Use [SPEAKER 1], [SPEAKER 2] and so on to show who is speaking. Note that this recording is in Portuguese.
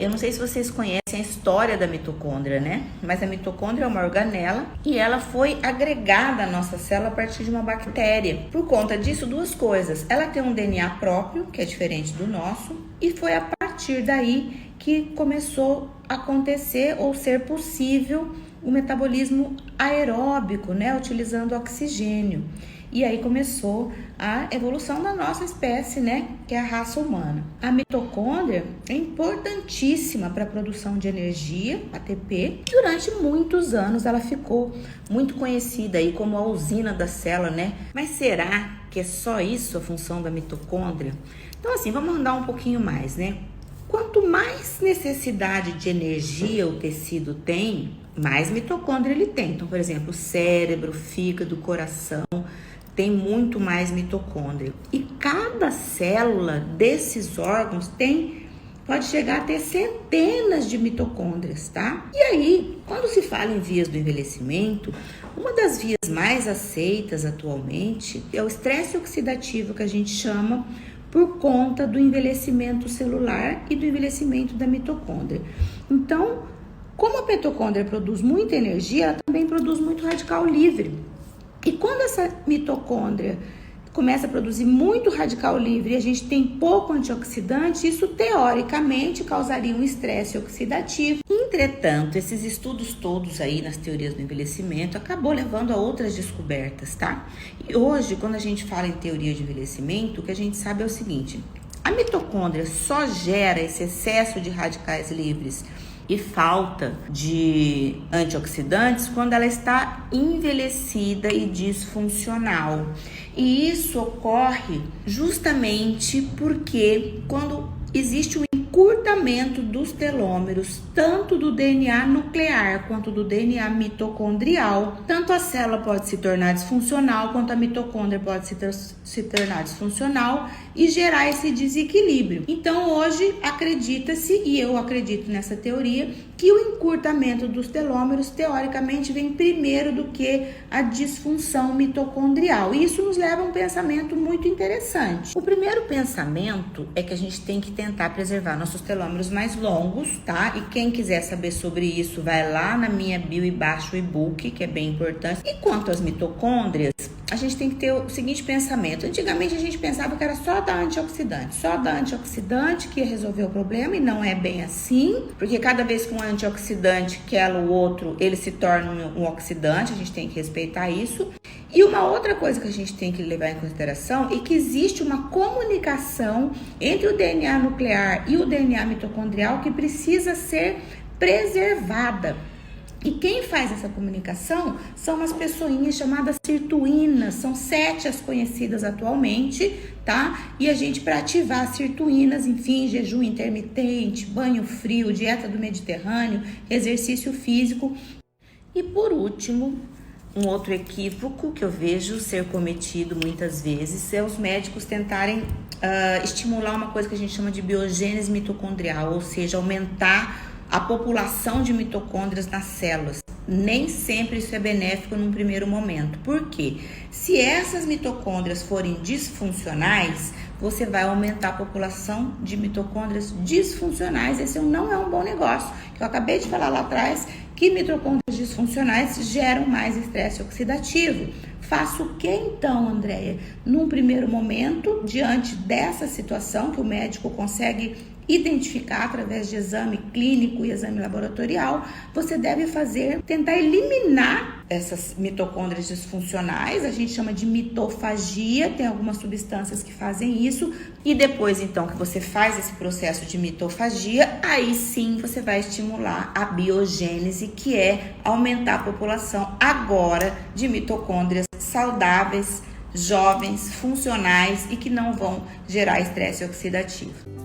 [SPEAKER 1] Eu não sei se vocês conhecem a história da mitocôndria, né? Mas a mitocôndria é uma organela e ela foi agregada à nossa célula a partir de uma bactéria. Por conta disso, duas coisas. Ela tem um DNA próprio, que é diferente do nosso, e foi a partir daí que começou a acontecer ou ser possível o metabolismo aeróbico, né? Utilizando oxigênio. E aí começou a evolução da nossa espécie, né? Que é a raça humana. A mitocôndria é importantíssima para a produção de energia, ATP. Durante muitos anos ela ficou muito conhecida aí como a usina da célula, né? Mas será que é só isso a função da mitocôndria? Então assim, vamos andar um pouquinho mais, né? Quanto mais necessidade de energia o tecido tem, mais mitocôndria ele tem. Então, por exemplo, o cérebro, o fígado, o coração tem muito mais mitocôndria. E cada célula desses órgãos pode chegar a ter centenas de mitocôndrias, tá? E aí, quando se fala em vias do envelhecimento, uma das vias mais aceitas atualmente é o estresse oxidativo, que a gente chama, por conta do envelhecimento celular e do envelhecimento da mitocôndria. Então, como a mitocôndria produz muita energia, ela também produz muito radical livre. E quando essa mitocôndria começa a produzir muito radical livre e a gente tem pouco antioxidante, isso teoricamente causaria um estresse oxidativo. Entretanto, esses estudos todos aí nas teorias do envelhecimento acabou levando a outras descobertas, tá? E hoje, quando a gente fala em teoria de envelhecimento, o que a gente sabe é o seguinte: a mitocôndria só gera esse excesso de radicais livres e falta de antioxidantes quando ela está envelhecida e disfuncional. E isso ocorre justamente porque quando existe um encurtamento dos telômeros, tanto do DNA nuclear quanto do DNA mitocondrial, tanto a célula pode se tornar disfuncional quanto a mitocôndria pode se tornar disfuncional e gerar esse desequilíbrio. Então hoje acredita-se, e eu acredito nessa teoria, que o encurtamento dos telômeros teoricamente vem primeiro do que a disfunção mitocondrial. E isso nos leva a um pensamento muito interessante. O primeiro pensamento é que a gente tem que tentar preservar nossos telômeros mais longos, tá? E quem quiser saber sobre isso, vai lá na minha bio e baixa o e-book, que é bem importante. E quanto às mitocôndrias, a gente tem que ter o seguinte pensamento. Antigamente a gente pensava que era só dar antioxidante que ia resolver o problema, e não é bem assim, porque cada vez que um antioxidante quebra o outro, ele se torna um oxidante, a gente tem que respeitar isso. E uma outra coisa que a gente tem que levar em consideração é que existe uma comunicação entre o DNA nuclear e o DNA mitocondrial que precisa ser preservada. E quem faz essa comunicação são umas pessoinhas chamadas sirtuínas, são 7 as conhecidas atualmente, tá? E a gente, para ativar sirtuínas, enfim, jejum intermitente, banho frio, dieta do Mediterrâneo, exercício físico. E por último, um outro equívoco que eu vejo ser cometido muitas vezes é os médicos tentarem estimular uma coisa que a gente chama de biogênese mitocondrial, ou seja, aumentar a população de mitocôndrias nas células. Nem sempre isso é benéfico num primeiro momento. Por quê? Se essas mitocôndrias forem disfuncionais, você vai aumentar a população de mitocôndrias disfuncionais. Esse não é um bom negócio. Eu acabei de falar lá atrás que mitocôndrias disfuncionais geram mais estresse oxidativo. Faço o que então, Andréia? Num primeiro momento, diante dessa situação que o médico consegue identificar através de exame clínico e exame laboratorial, você deve tentar eliminar essas mitocôndrias disfuncionais, a gente chama de mitofagia, tem algumas substâncias que fazem isso, e depois então que você faz esse processo de mitofagia, aí sim você vai estimular a biogênese, que é aumentar a população agora de mitocôndrias saudáveis, jovens, funcionais e que não vão gerar estresse oxidativo.